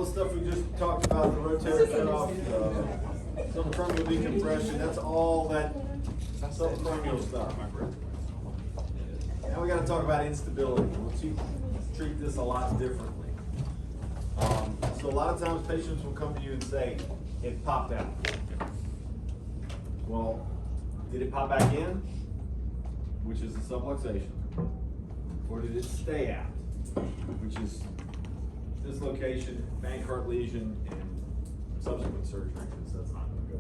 all the stuff we just talked about, the rotator cuff, subacromial decompression, that's all that subacromial stuff. Now we gotta talk about instability. We'll treat this a lot differently. So a lot of times patients will come to you and say, it popped out. Well, did it pop back in, which is the subluxation, or did it stay out, which is dislocation, Bankart lesion, and subsequent surgery, because that's not going to go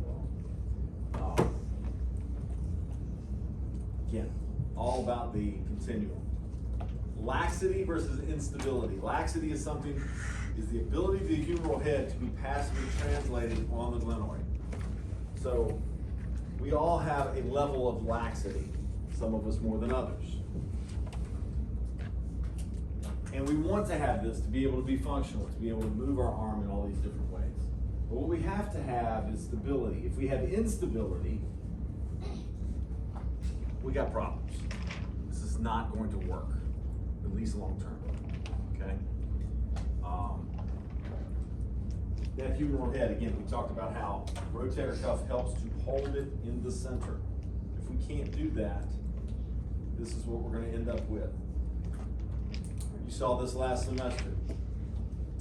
well. Again, all about the continuum. Laxity versus instability. Laxity is the ability of the humeral head to be passively translated on the glenoid. So we all have a level of laxity, some of us more than others. And we want to have this to be able to be functional, to be able to move our arm in all these different ways. But what we have to have is stability. If we have instability, we got problems. This is not going to work, at least long term, okay? That humeral head, again, we talked about how rotator cuff helps to hold it in the center. If we can't do that, this is what we're going to end up with. You saw this last semester.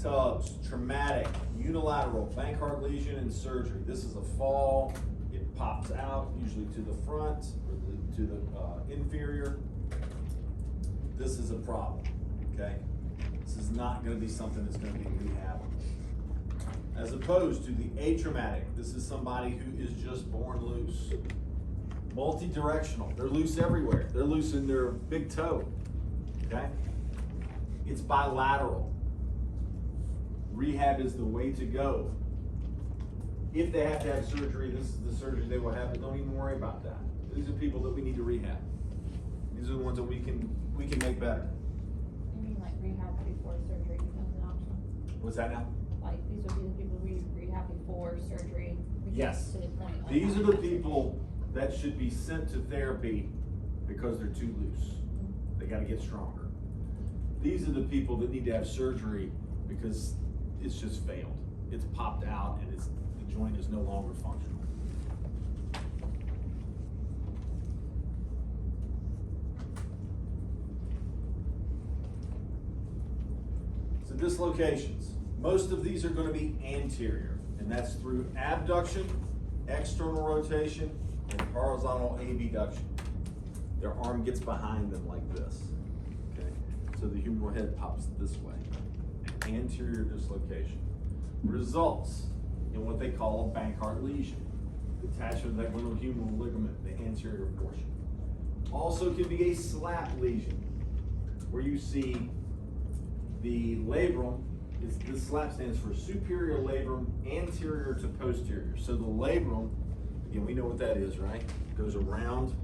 Tubbs, traumatic, unilateral, Bankart lesion and surgery. This is a fall. It pops out, usually to the front or to the inferior. This is a problem, okay? This is not going to be something that's going to be rehabbed. As opposed to the atraumatic, this is somebody who is just born loose. Multi-directional, they're loose everywhere. They're loose in their big toe, okay? It's bilateral. Rehab is the way to go. If they have to have surgery, this is the surgery they will have, but don't even worry about that. These are people that we need to rehab. These are the ones that we can make better. You mean like rehab before surgery becomes an option? What's that now? Like these would be the people we rehab before surgery becomes Yes. to the point. Like These are the people that should be sent to therapy because they're too loose. They got to get stronger. These are the people that need to have surgery because it's just failed. It's popped out and the joint is no longer functional. So dislocations. Most of these are going to be anterior, and that's through abduction, external rotation, and horizontal abduction. Their arm gets behind them like this. Okay, so the humeral head pops this way. Anterior dislocation results in what they call a Bankart lesion, detachment of that glenohumeral ligament, the anterior portion. Also can be a slap lesion, where you see the labrum. This slap stands for superior labrum anterior to posterior. So the labrum, again, we know what that is, right? It goes around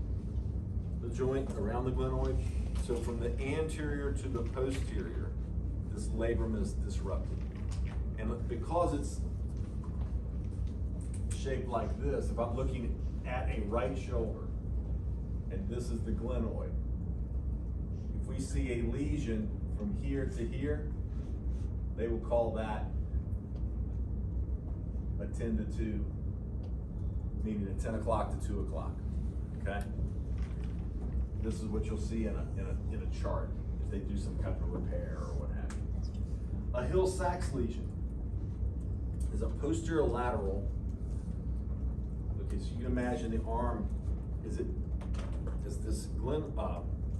the joint, around the glenoid. So from the anterior to the posterior, this labrum is disrupted. And because it's shaped like this, if I'm looking at a right shoulder, and this is the glenoid, if we see a lesion from here to here, they will call that a 10 to 2, meaning a 10 o'clock to 2 o'clock, okay? This is what you'll see in a chart if they do some kind of repair or what have you. A Hill-Sachs lesion is a posterior lateral. Okay, so you can imagine the arm, as this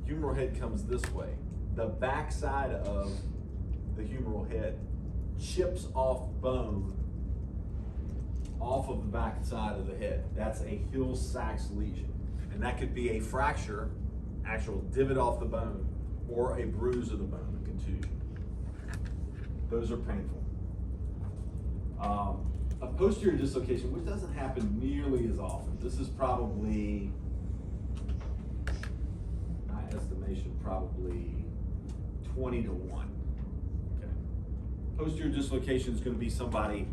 humeral head comes this way, the back side of the humeral head chips off bone off of the back side of the head. That's a Hill-Sachs lesion. And that could be a fracture, actual divot off the bone, or a bruise of the bone, a contusion. Those are painful. A posterior dislocation, which doesn't happen nearly as often. This is probably, my estimation, probably 20 to 1. Okay. Posterior dislocation is going to be somebody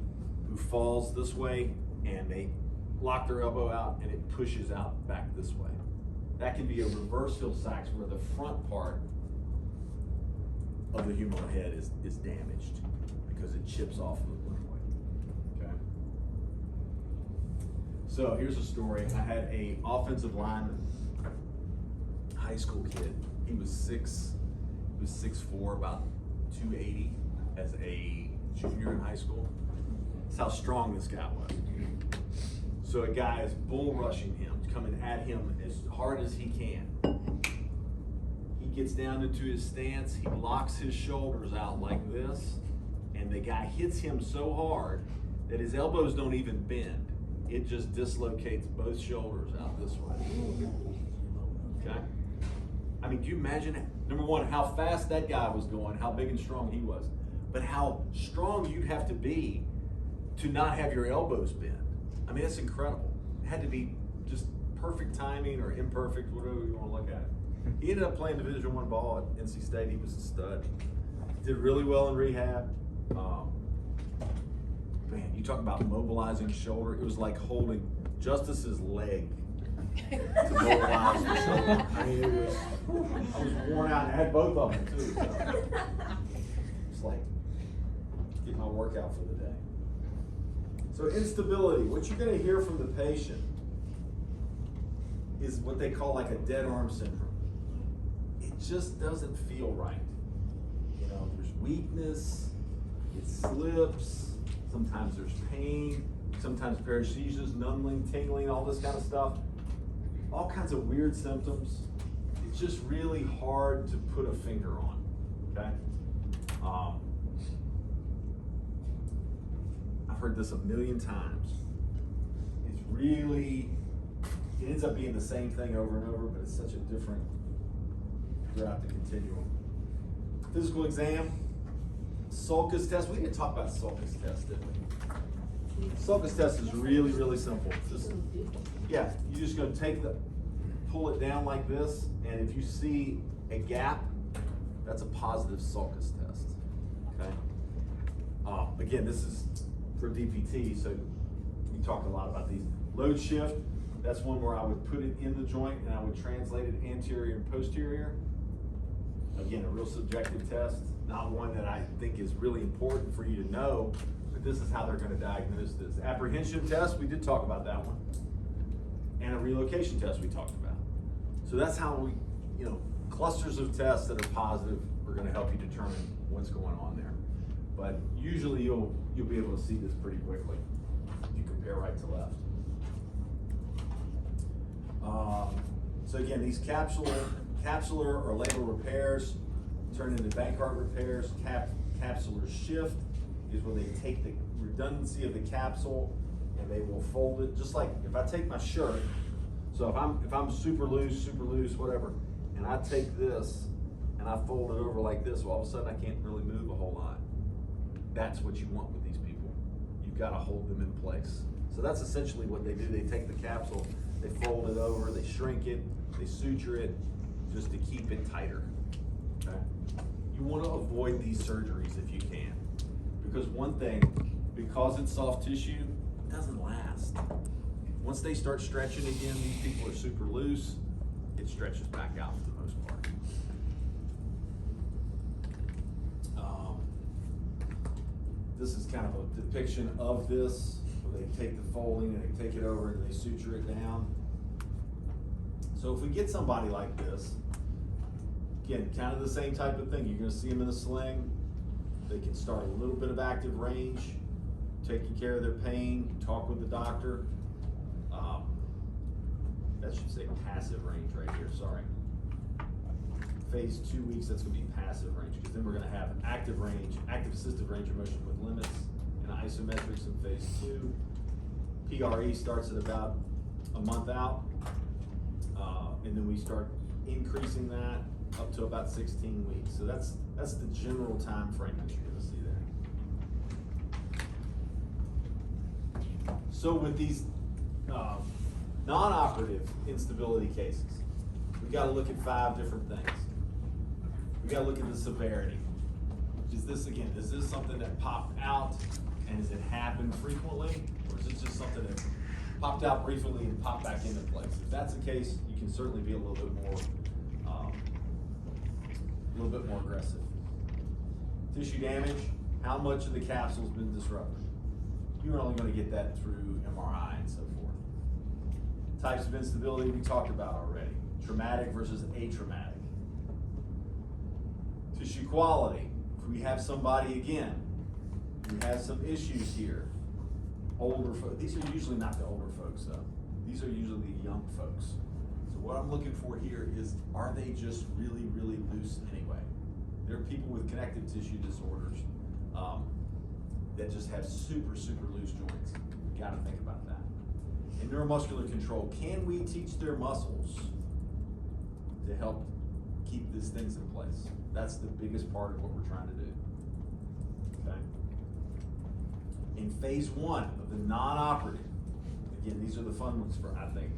who falls this way and they lock their elbow out and it pushes out back this way. That can be a reverse Hill-Sachs where the front part of the humeral head is damaged because it chips off of it literally. Okay. So here's a story. I had a offensive lineman, high school kid. He was 6'4", about 280 as a junior in high school. That's how strong this guy was. So a guy is bull rushing him, coming at him as hard as he can. He gets down into his stance, he locks his shoulders out like this, and the guy hits him so hard that his elbows don't even bend. It just dislocates both shoulders out this way. Okay? I mean, do you imagine, number one, how fast that guy was going, how big and strong he was, but how strong you'd have to be to not have your elbows bend. I mean, that's incredible. It had to be just perfect timing or imperfect, whatever you want to look at it. He ended up playing Division I ball at NC State. He was a stud. Did really well in rehab. Man, you talk about mobilizing shoulder. It was like holding Justice's leg to mobilize the shoulder. I mean, I was worn out, and I had both of them too. So it's like get my workout for the day. So instability, what you're going to hear from the patient is what they call like a dead arm syndrome. It just doesn't feel right. You know, there's weakness, it slips, sometimes there's pain, sometimes paresthesias, numbing, tingling, all this kind of stuff. All kinds of weird symptoms. It's just really hard to put a finger on, okay? I've heard this a million times. It's really, it ends up being the same thing over and over, but it's such a different throughout the continuum. Physical exam, sulcus test. We didn't talk about sulcus test, did we? Sulcus test is really, really simple. Yeah, you're just gonna pull it down like this, and if you see a gap, that's a positive sulcus test, okay? Again, this is for DPT, so we talk a lot about these. Load shift, that's one where I would put it in the joint and I would translate it anterior and posterior. Again, a real subjective test, not one that I think is really important for you to know, but this is how they're gonna diagnose this. Apprehension test, we did talk about that one. And a relocation test we talked about. So that's how we, clusters of tests that are positive are gonna help you determine what's going on there. But usually you'll be able to see this pretty quickly if you compare right to left. So again, these capsular or labral repairs turn into Bankart repairs. Capsular shift is where they take the redundancy of the capsule and they will fold it, just like if I take my shirt. So if I'm super loose, whatever, and I take this and I fold it over like this, well, all of a sudden I can't really move a whole lot. That's what you want with these people. You've got to hold them in place. So that's essentially what they do. They take the capsule, they fold it over, they shrink it, they suture it, just to keep it tighter, okay? You want to avoid these surgeries if you can. Because one thing, because it's soft tissue, it doesn't last. Once they start stretching again, these people are super loose, it stretches back out for the most part. This is kind of a depiction of this, where they take the folding and they take it over and they suture it down. So if we get somebody like this, again, kind of the same type of thing. You're gonna see them in a sling. They can start a little bit of active range, taking care of their pain, talk with the doctor. That should say passive range right here, sorry. Phase 2 weeks, that's gonna be passive range, because then we're gonna have active range, active assistive range of motion with limits, and isometrics in phase 2. PRE starts at about a month out, and then we start increasing that up to about 16 weeks. So that's the general time frame that you're gonna see there. So with these non-operative instability cases, we gotta look at 5 different things. We gotta look at the severity. Is this something that popped out and has it happened frequently? Or is it just something that popped out briefly and popped back into place? If that's the case, you can certainly be a little bit more aggressive. Tissue damage, How much of the capsule's been disrupted? You're only going to get that through MRI and so forth. Types of instability we talked about already. Traumatic versus atraumatic. Tissue quality. If we have somebody, again, who has some issues here, older folks, these are usually not the older folks though. These are usually the young folks. So what I'm looking for here is, are they just really, really loose anyway? There are people with connective tissue disorders that just have super, super loose joints. You gotta think about that. And neuromuscular control, can we teach their muscles to help keep these things in place? That's the biggest part of what we're trying to do. Okay. In phase 1 of the non-operative, again, these are the fun ones for, I think,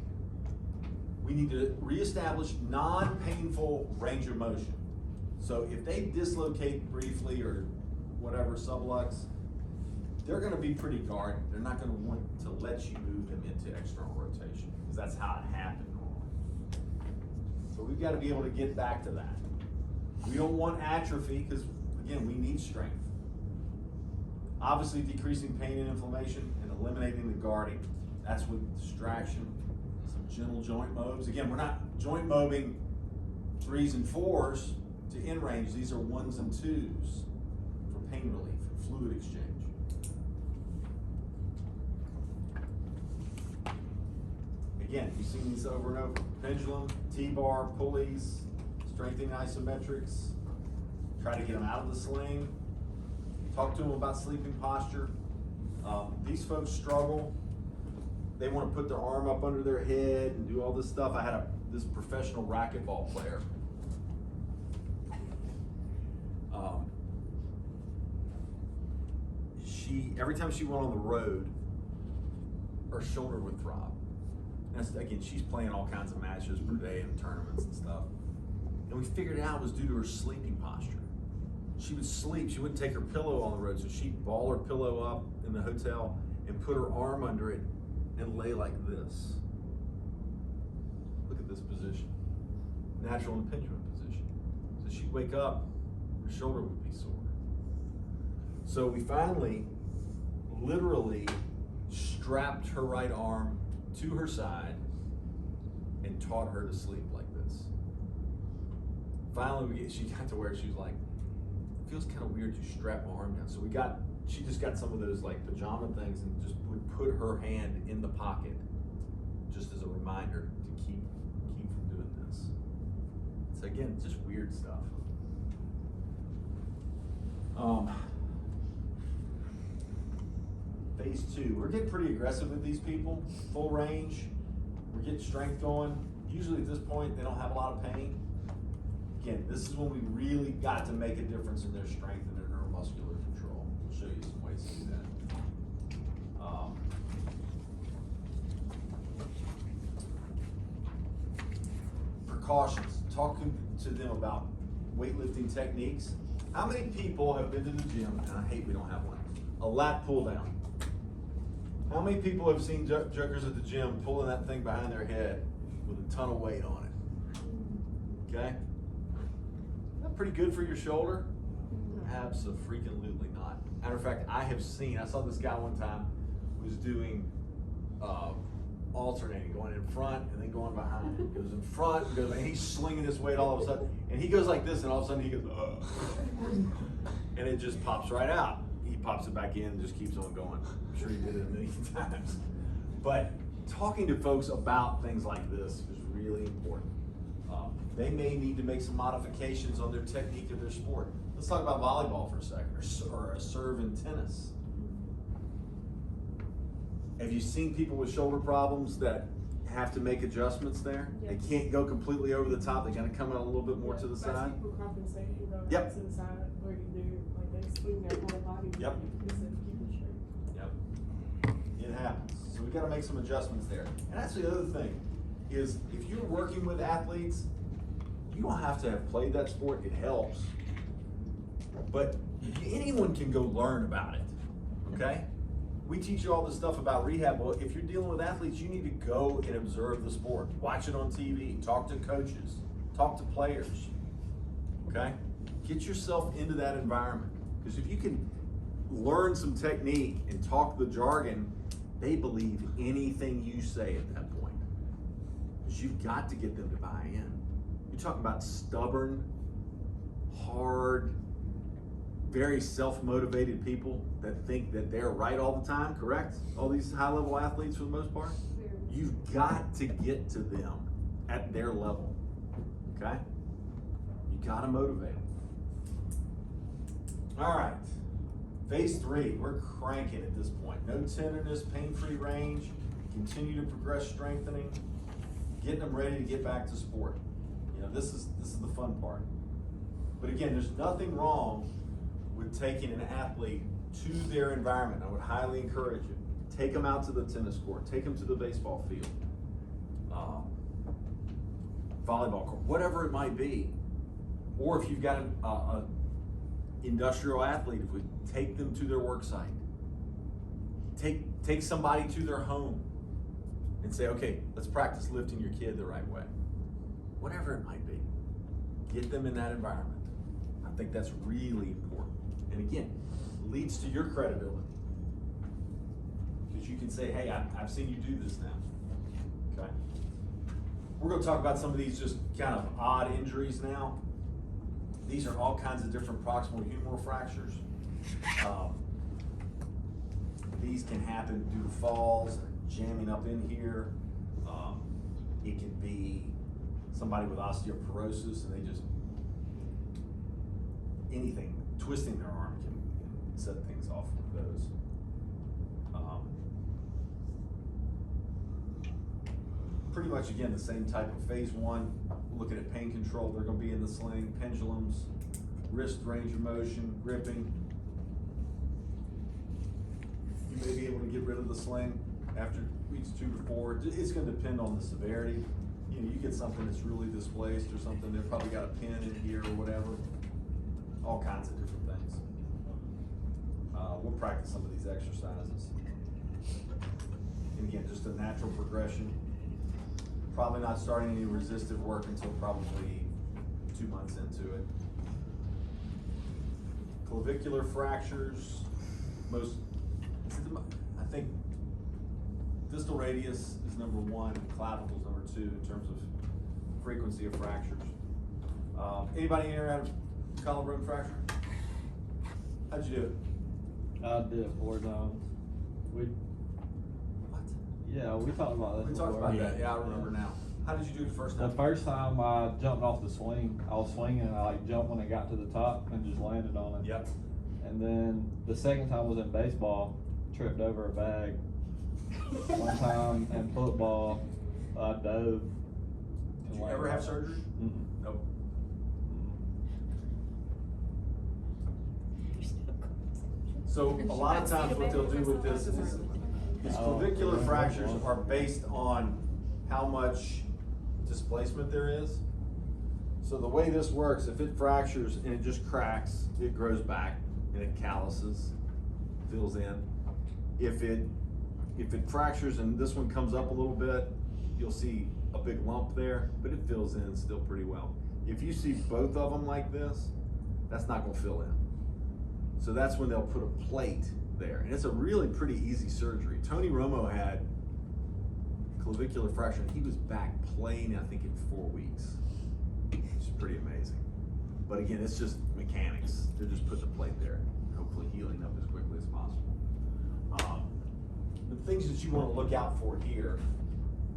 we need to reestablish non-painful range of motion. So if they dislocate briefly or whatever, sublux, they're gonna be pretty guarded. They're not gonna want to let you move them into external rotation, because that's how it happened normally. So we've gotta be able to get back to that. We don't want atrophy, because again, we need strength. Obviously decreasing pain and inflammation and eliminating the guarding. That's with distraction, some gentle joint mobs. Again, we're not joint mobbing 3s and 4s to in range. These are 1s and 2s for pain relief and fluid exchange. Again, you've seen these over and over. Pendulum, T-bar, pulleys, strengthening isometrics. Try to get them out of the sling. Talk to them about sleeping posture. These folks struggle. They want to put their arm up under their head and do all this stuff. I had this professional racquetball player. Every time she went on the road, her shoulder would throb. Again, she's playing all kinds of matches per day and tournaments and stuff. And we figured it out was due to her sleeping posture. She would sleep, she wouldn't take her pillow on the road, so she'd ball her pillow up in the hotel and put her arm under it and lay like this. Look at this position. Natural impingement position. So she'd wake up, her shoulder would be sore. So we finally literally strapped her right arm to her side and taught her to sleep like this. Finally, she got to where she was like, it feels kind of weird to strap my arm down. So she just got some of those like pajama things and just would put her hand in the pocket just as a reminder to keep from doing this. So again, it's just weird stuff. Phase 2, we're getting pretty aggressive with these people, full range. We're getting strength going. Usually at this point, they don't have a lot of pain. Again, this is when we really got to make a difference in their strength and their neuromuscular control. We'll show you some ways to do that. Precautions. Talking to them about weightlifting techniques. How many people have been to the gym, and I hate we don't have one, a lat pull down? How many people have seen jokers at the gym pulling that thing behind their head with a ton of weight on it? Okay? Is that pretty good for your shoulder? Abso-freaking-lutely not. Matter of fact, I saw this guy one time was doing alternating, going in front and then going behind. He goes in front, and he's slinging this weight all of a sudden, and he goes like this, and all of a sudden he goes, and it just pops right out. He pops it back in and just keeps on going. I'm sure he did it a million times. But talking to folks about things like this is really important. They may need to make some modifications on their technique of their sport. Let's talk about volleyball for a second, or a serve in tennis. Have you seen people with shoulder problems that have to make adjustments there? Yes. They can't go completely over the top. They gotta come out a little bit more to the side. People compensate, Yep. to the side where you do, like they swing their whole body. Yep. Instead of keeping straight. Yep. It happens. So we gotta make some adjustments there. And that's the other thing, is if you're working with athletes, you don't have to have played that sport, it helps. But anyone can go learn about it, okay? We teach you all this stuff about rehab. Well, if you're dealing with athletes, you need to go and observe the sport. Watch it on TV, talk to coaches, talk to players, okay? Get yourself into that environment. Because if you can learn some technique and talk the jargon, they believe anything you say at that point. Because you've got to get them to buy in. You're talking about stubborn, hard, very self-motivated people that think that they're right all the time, correct? All these high-level athletes for the most part. You've got to get to them at their level, okay? You gotta motivate them. All right, phase 3, we're cranking at this point. No tenderness, pain-free range, continue to progress strengthening, getting them ready to get back to sport. You know, this is the fun part. But again, there's nothing wrong with taking an athlete to their environment. I would highly encourage you. Take them out to the tennis court, take them to the baseball field, volleyball court, whatever it might be. Or if you've got an industrial athlete, if we take them to their work site, take somebody to their home and say, okay, let's practice lifting your kid the right way. Whatever it might be, get them in that environment. I think that's really important. And again, leads to your credibility. Because you can say, hey, I've seen you do this now, okay? We're gonna talk about some of these just kind of odd injuries now. These are all kinds of different proximal humeral fractures. These can happen due to falls, jamming up in here. It can be somebody with osteoporosis and they just, anything, twisting their arm can set things off with those. Pretty much, again, the same type of phase 1, looking at pain control. They're going to be in the sling, pendulums, wrist range of motion, gripping. You may be able to get rid of the sling after weeks 2 to 4. It's going to depend on the severity. You know, you get something that's really displaced or something, they've probably got a pin in here or whatever. All kinds of different things. We'll practice some of these exercises. And again, just a natural progression. Probably not starting any resistive work until probably 2 months into it. Clavicular fractures, I think distal radius is number 1, clavicles number 2 in terms of frequency of fractures. Anybody here had a collarbone fracture? How'd you do it? I did it 4 times. What? Yeah, we talked about this We before. talked about that, yeah, I remember now. How did you do it the first time? The first time I jumped off the swing, I was swinging and I like jumped when it got to the top and just landed on it. Yep. And then the second time was in baseball, tripped over a bag. One time in football, I dove. Did you ever have surgery? Mm-mm. Nope. So a lot of times what they'll do with this is clavicular fractures are based on how much displacement there is. So the way this works, if it fractures and it just cracks, it grows back and it calluses, fills in. If it fractures and this one comes up a little bit, you'll see a big lump there, but it fills in still pretty well. If you see both of them like this, that's not gonna fill in. So that's when they'll put a plate there. And it's a really pretty easy surgery. Tony Romo had clavicular fracture and he was back playing, I think, in 4 weeks. It's pretty amazing. But again, it's just mechanics. They're just putting a plate there, hopefully healing up as quickly as possible. The things that you want to look out for here,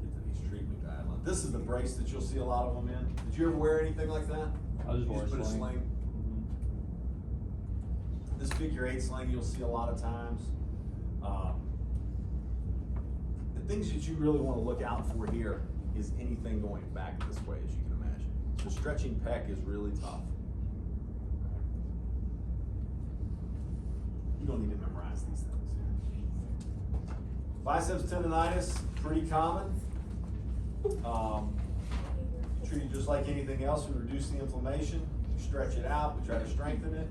get to these treatment guidelines. This is the brace that you'll see a lot of them in. Did you ever wear anything like that? I just wore a put a sling. sling. This figure 8 sling you'll see a lot of times. The things that you really want to look out for here is anything going back this way, as you can imagine. So stretching pec is really tough. You don't need to memorize these things here. Biceps tendonitis, pretty common. Treated just like anything else. We reduce the inflammation, we stretch it out, we try to strengthen it.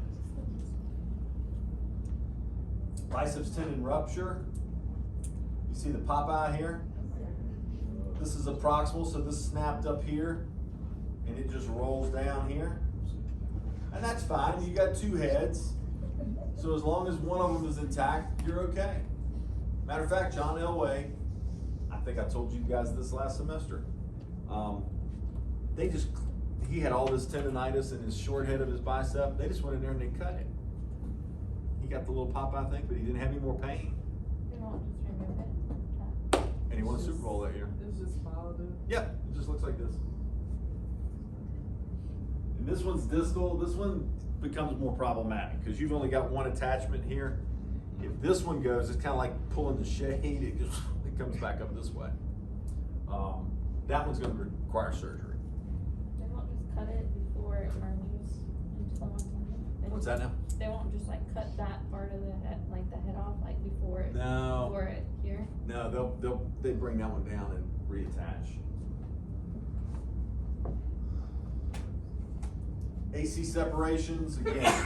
Biceps tendon rupture. You see the pop out here? This is a proximal, so this snapped up here and it just rolls down here. And that's fine, you got 2 heads. So as long as one of them is intact, you're okay. Matter of fact, John Elway, I think I told you guys this last semester. He had all this tendonitis in his short head of his bicep. They just went in there and they cut it. He got the little pop, I think, but he didn't have any more pain. They won't just remove it. And he won a Super Bowl that year. It's just followed it. Yep, it just looks like this. And this one's distal. This one becomes more problematic because you've only got one attachment here. If this one goes, it's kind of like pulling the shade. It comes back up this way. That one's going to require surgery. They won't just cut it before it merges into the one tendon. They What's won't- that now? They won't just like cut that part of the head, like the head off, like before it. No. Before it here. No, they bring that one down and reattach. AC separations, again,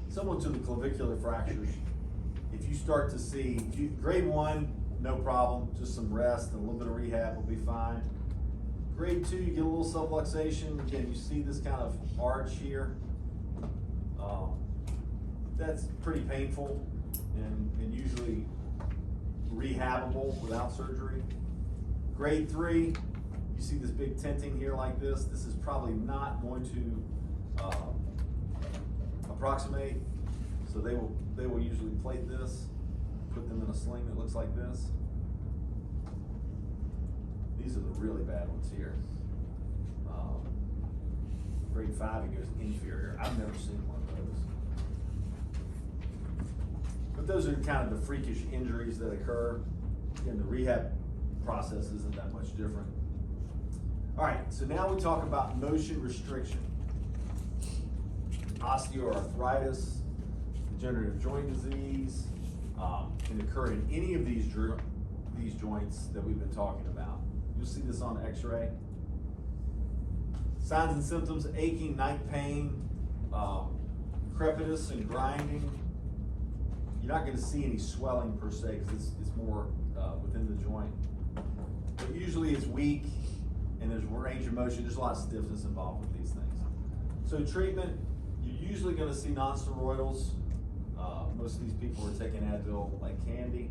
similar to the clavicular fractures. If you start to see, grade 1, no problem, just some rest and a little bit of rehab will be fine. Grade 2, you get a little subluxation. Again, you see this kind of arch here. That's pretty painful and usually rehabable without surgery. Grade 3, you see this big tenting here like this. This is probably not going to approximate. So they will usually plate this, put them in a sling that looks like this. These are the really bad ones here. Grade 5, it goes inferior. I've never seen one of those. But those are kind of the freakish injuries that occur. Again, the rehab process isn't that much different. All right, so now we talk about motion restriction. Osteoarthritis, degenerative joint disease, can occur in any of these joints that we've been talking about. You'll see this on x-ray. Signs and symptoms: aching, night pain, crepitus and grinding. You're not going to see any swelling per se because it's more within the joint. But usually it's weak and there's range of motion. There's a lot of stiffness involved with these things. So treatment, you're usually going to see non-steroidals. Most of these people are taking Advil like candy.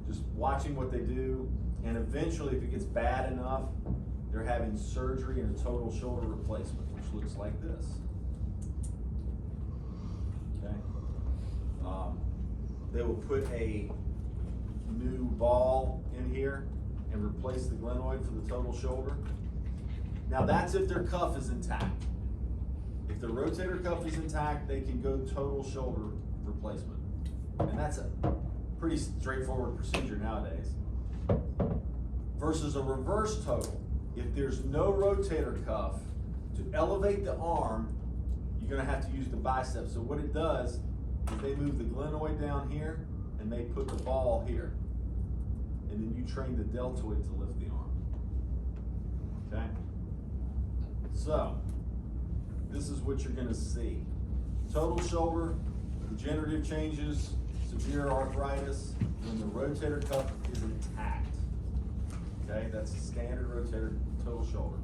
Just watching what they do, and eventually if it gets bad enough, they're having surgery and a total shoulder replacement, which looks like this. Okay. They will put a new ball in here and replace the glenoid for the total shoulder. Now that's if their cuff is intact. If the rotator cuff is intact, they can go total shoulder replacement. And that's a pretty straightforward procedure nowadays. Versus a reverse total. If there's no rotator cuff, to elevate the arm, you're gonna have to use the biceps. So what it does is they move the glenoid down here and they put the ball here. And then you train the deltoid to lift the arm. Okay? So, this is what you're gonna see. Total shoulder, degenerative changes, severe arthritis, when the rotator cuff is intact. Okay, that's a standard rotator total shoulder.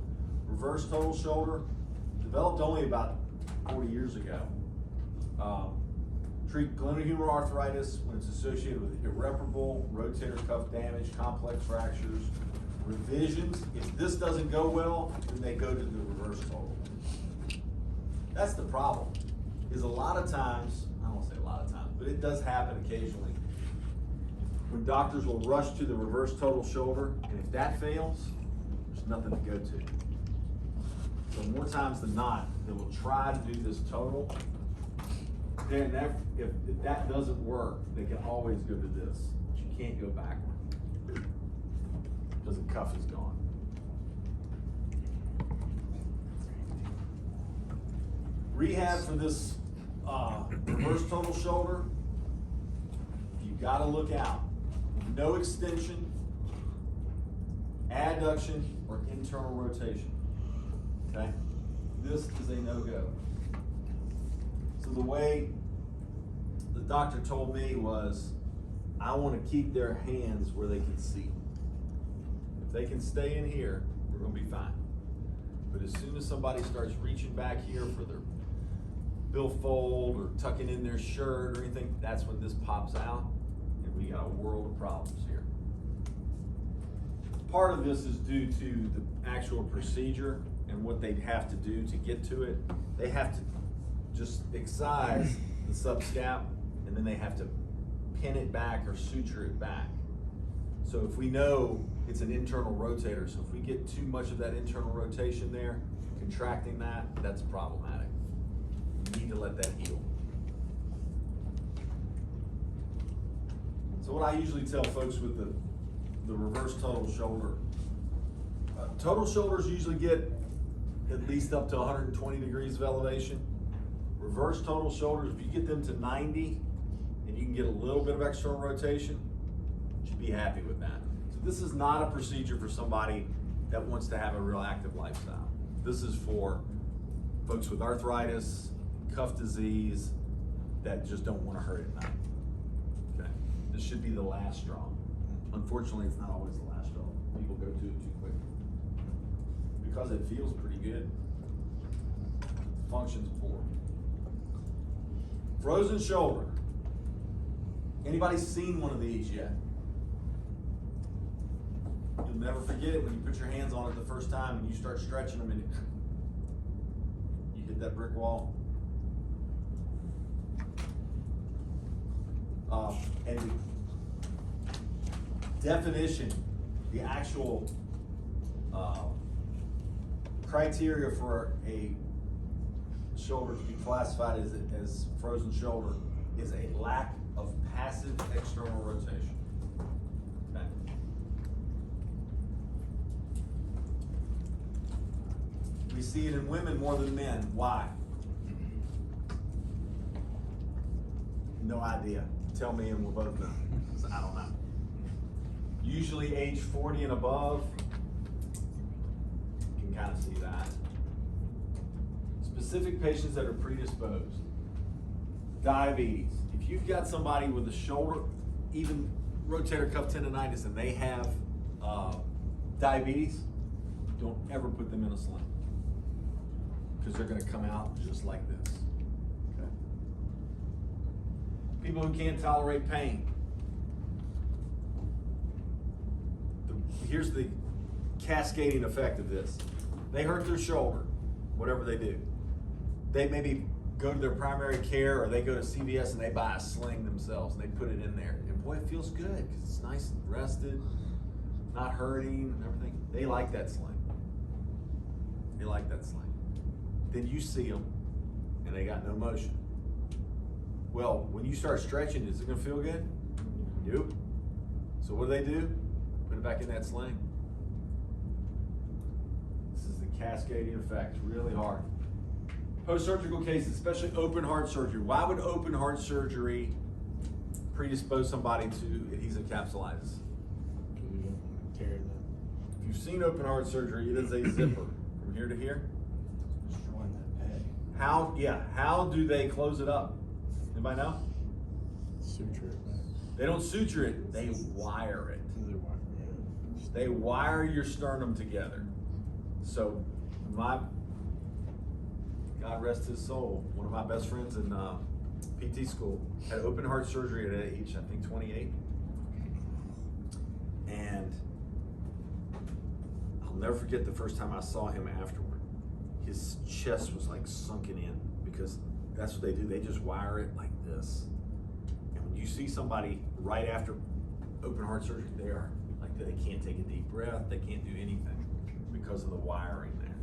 Reverse total shoulder, developed only about 40 years ago. Treat glenohumeral arthritis when it's associated with irreparable rotator cuff damage, complex fractures, revisions. If this doesn't go well, then they go to the reverse total. That's the problem, is a lot of times, I don't want to say a lot of times, but it does happen occasionally, when doctors will rush to the reverse total shoulder, and if that fails, there's nothing to go to. So more times than not, they will try to do this total. And if that doesn't work, they can always go to this. But you can't go backward because the cuff is gone. Rehab for this reverse total shoulder, you got to look out. No extension, adduction, or internal rotation. Okay? This is a no-go. So the way the doctor told me was, I want to keep their hands where they can see. If they can stay in here, we're going to be fine. But as soon as somebody starts reaching back here for their billfold or tucking in their shirt or anything, that's when this pops out, and we got a world of problems here. Part of this is due to the actual procedure and what they'd have to do to get to it. They have to just excise the subscap, and then they have to pin it back or suture it back. So if we know it's an internal rotator, so if we get too much of that internal rotation there, contracting that, that's problematic. You need to let that heal. So what I usually tell folks with the reverse total shoulder, total shoulders usually get at least up to 120 degrees of elevation. Reverse total shoulders, if you get them to 90 and you can get a little bit of external rotation, you should be happy with that. So this is not a procedure for somebody that wants to have a real active lifestyle. This is for folks with arthritis, cuff disease, that just don't want to hurt at night. Okay, this should be the last straw. Unfortunately, it's not always the last straw. People go to it too quick. Because it feels pretty good, function's poor. Frozen shoulder. Anybody seen one of these yet? You'll never forget it when you put your hands on it the first time and you start stretching them and you hit that brick wall. And the definition, the actual criteria for a shoulder to be classified as frozen shoulder is a lack of passive external rotation. Okay. We see it in women more than men. Why? No idea. Tell me and we'll both know. I don't know. Usually age 40 and above, you can kind of see that. Specific patients that are predisposed. Diabetes. If you've got somebody with a shoulder, even rotator cuff tendonitis, and they have diabetes, don't ever put them in a sling, because they're going to come out just like this. Okay. People who can't tolerate pain. Here's the cascading effect of this. They hurt their shoulder, whatever they do. They maybe go to their primary care or they go to CVS and they buy a sling themselves and they put it in there. And boy, it feels good because it's nice and rested, not hurting and everything. They like that sling. They like that sling. Then you see them and they got no motion. Well, when you start stretching, is it gonna feel good? Nope. So what do? Put it back in that sling. This is the cascading effect, really hard. Post-surgical cases, especially open heart surgery. Why would open heart surgery predispose somebody to adhesive capsulitis? Because you don't want to tear it up. If you've seen open heart surgery, it is a zipper from here to here. Destroying that peg. How do they close it up? Anybody know? Suture it back. They don't suture it, they wire it. They wire it. They wire your sternum together. So God rest his soul, one of my best friends in PT school had open heart surgery at age, I think 28. And I'll never forget the first time I saw him afterward. His chest was like sunken in because that's what they do. They just wire it like this. And when you see somebody right after open heart surgery, they are like, they can't take a deep breath. They can't do anything because of the wiring there.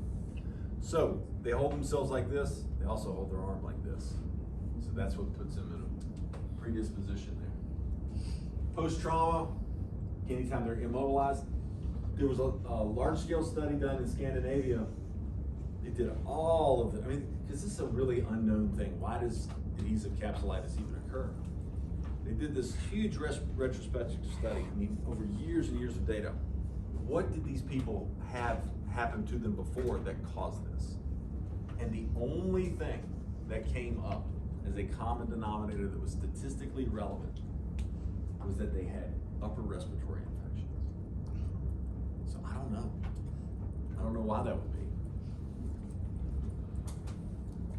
So they hold themselves like this. They also hold their arm like this. So that's what puts them in a predisposition there. Post-trauma, anytime they're immobilized. There was a large-scale study done in Scandinavia. They did all of it. I mean, because this is a really unknown thing. Why does adhesive capsulitis even occur? They did this huge retrospective study, I mean, over years and years of data. What did these people have happen to them before that caused this? And the only thing that came up as a common denominator that was statistically relevant was that they had upper respiratory infections. So I don't know. I don't know why that would be.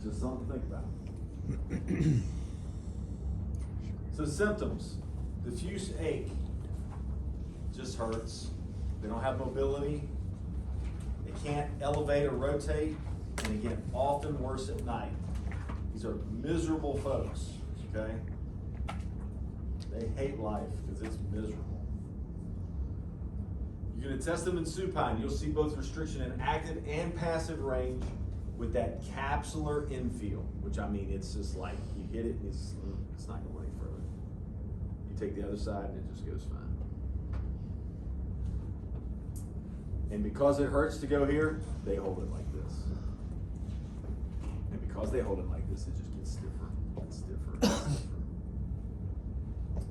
Just something to think about. So symptoms, diffuse ache, just hurts. They don't have mobility. They can't elevate or rotate, and they get often worse at night. These are miserable folks, okay? They hate life because it's miserable. You're gonna test them in supine. You'll see both restriction in active and passive range with that capsular infield, which I mean, it's just like, you hit it and it's not gonna go any further. You take the other side and it just goes fine. And because it hurts to go here, they hold it like this. And because they hold it like this, it just gets stiffer and stiffer and stiffer.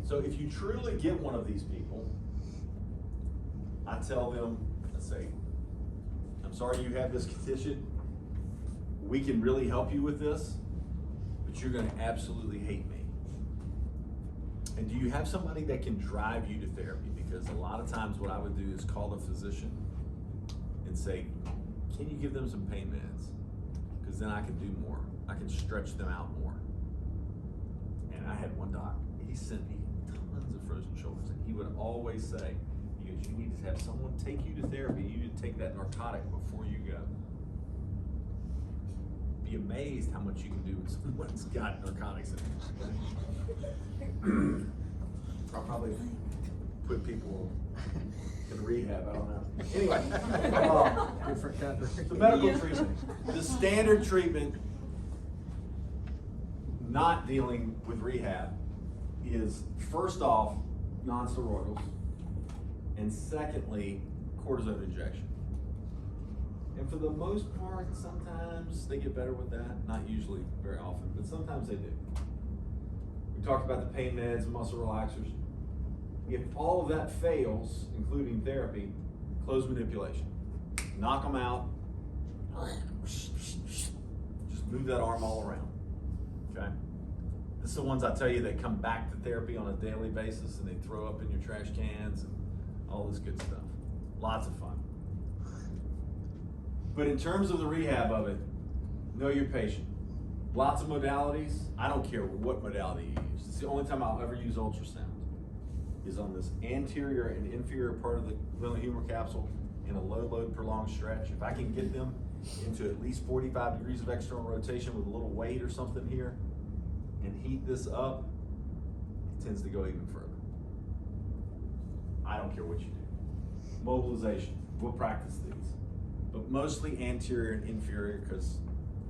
So if you truly get one of these people, I tell them, I say, I'm sorry you have this condition. We can really help you with this, but you're gonna absolutely hate me. And do you have somebody that can drive you to therapy? Because a lot of times what I would do is call the physician and say, can you give them some pain meds? Because then I can do more. I can stretch them out more. And I had one doc, he sent me tons of frozen shoulders, and he would always say, he goes, you need to have someone take you to therapy. You need to take that narcotic before you go. Be amazed how much you can do when someone's got narcotics in it. I'll probably put people in rehab, I don't know. Anyway, Different country. the medical treatment, the standard treatment, not dealing with rehab, is first off, non-steroidals, and secondly, cortisone injection. And for the most part, sometimes they get better with that, not usually very often, but sometimes they do. We talked about the pain meds, muscle relaxers. If all of that fails, including therapy, close manipulation. Knock them out. Just move that arm all around, okay? This is the ones I tell you that come back to therapy on a daily basis and they throw up in your trash cans and all this good stuff. Lots of fun. But in terms of the rehab of it, know your patient. Lots of modalities. I don't care what modality you use. It's the only time I'll ever use ultrasound is on this anterior and inferior part of the glenal humor capsule in a low load prolonged stretch. If I can get them into at least 45 degrees of external rotation with a little weight or something here and heat this up, it tends to go even further. I don't care what you do. Mobilization, we'll practice these. But mostly anterior and inferior because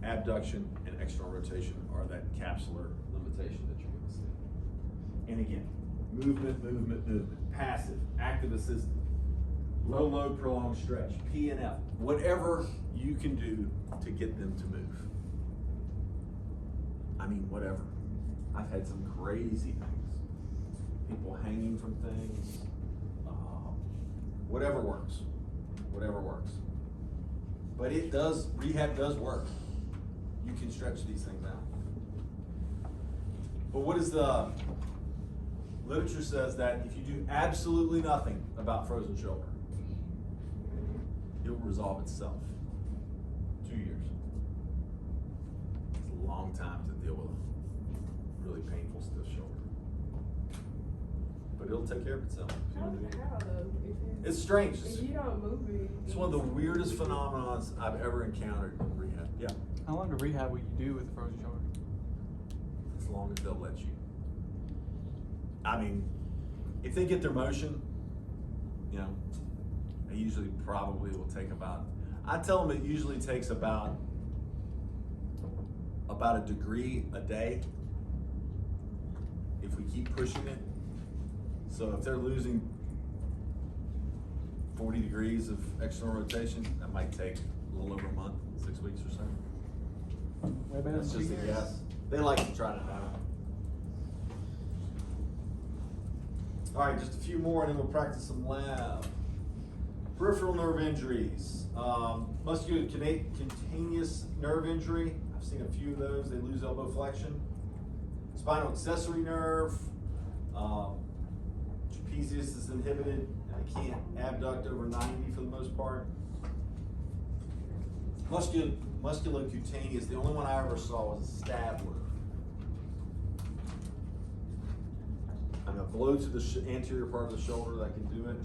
abduction and external rotation are that capsular limitation that you're gonna see. And again, movement, movement, movement, passive, active assisted, low load prolonged stretch, P and F, whatever you can do to get them to move. I mean, whatever. I've had some crazy things. People hanging from things, whatever works, whatever works. But it does, rehab does work. You can stretch these things out. But what is the literature says that if you do absolutely nothing about frozen shoulder, it will resolve itself. 2 years. It's a long time to deal with a really painful stiff shoulder. But it'll take care of itself. If you How don't do anything. though? It's strange. If you don't move it. It's one of the weirdest phenomenons I've ever encountered in rehab. Yeah, How long of rehab will you do with the frozen shoulder? as long as they'll let you. I mean, if they get their motion, you know, they usually probably will take about, I tell them it usually takes about a degree a day if we keep pushing it. So if they're losing 40 degrees of external rotation, that might take a little over a month, 6 weeks or so. Way better That's than just 2 a years. guess. They like to try it out. All right, just a few more and then we'll practice some lab. Peripheral nerve injuries. Musculocutaneous nerve injury. I've seen a few of those. They lose elbow flexion. Spinal accessory nerve. Trapezius is inhibited. I can't abduct over 90 for the most part. Musculocutaneous, the only one I ever saw was a stabler. and a blow to the anterior part of the shoulder that can do it.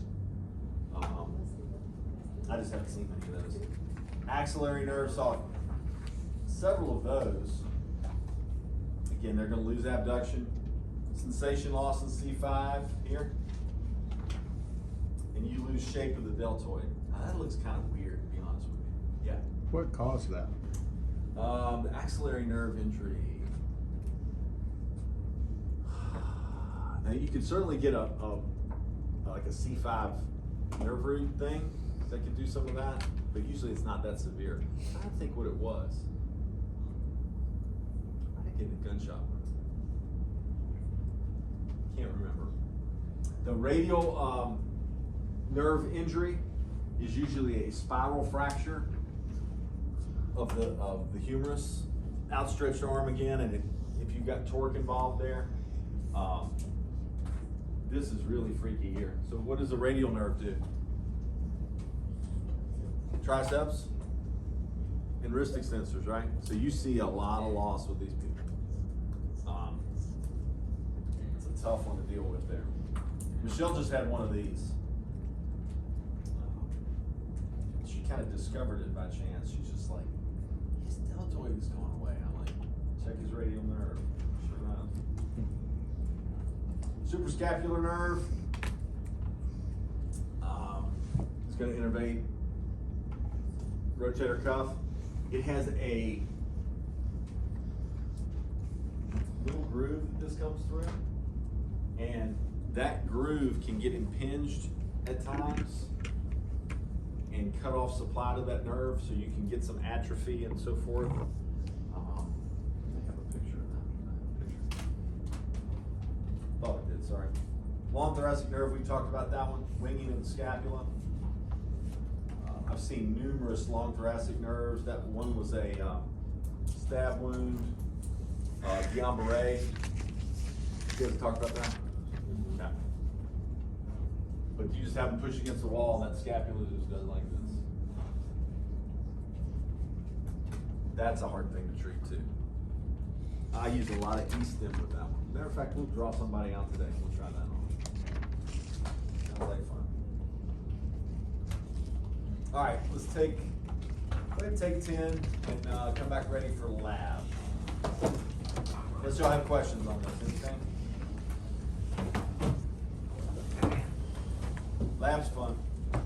I just haven't seen many of those. Axillary nerve, saw several of those. Again, they're going to lose abduction. Sensation loss in C5 here. And you lose shape of the deltoid. Now, that looks kind of weird, to be honest with you. Yeah. What caused that? The axillary nerve injury. Now you could certainly get like a C5 nerve root thing that could do some of that, but usually it's not that severe. I don't think what it was. I didn't get a gunshot wound. Can't remember. The radial nerve injury is usually a spiral fracture of the humerus, outstretched arm again, and if you've got torque involved there, this is really freaky here. So what does the radial nerve do? Triceps and wrist extensors, right? So you see a lot of loss with these people. It's a tough one to deal with there. Michelle just had one of these. She kind of discovered it by chance. She's just like, his deltoid is going away. I'm like, check his radial nerve. Sure enough. Suprascapular nerve. It's going to innervate rotator cuff. It has a little groove that this comes through, and that groove can get impinged at times and cut off supply to that nerve, so you can get some atrophy and so forth. I have a picture of that. Thought it did, sorry. Long thoracic nerve, we talked about that one. Winging of the scapula. I've seen numerous long thoracic nerves. That one was a stab wound, Guillain-Barré. You guys talked about that? Okay. But you just have them push against the wall, and that scapula just does like this. That's a hard thing to treat too. I use a lot of E-stim with that one. Matter of fact, we'll draw somebody out today. We'll try that on. Sounds like fun. All right, let's go ahead and take 10 and come back ready for lab. Unless y'all have questions on this, anything? Lab's fun.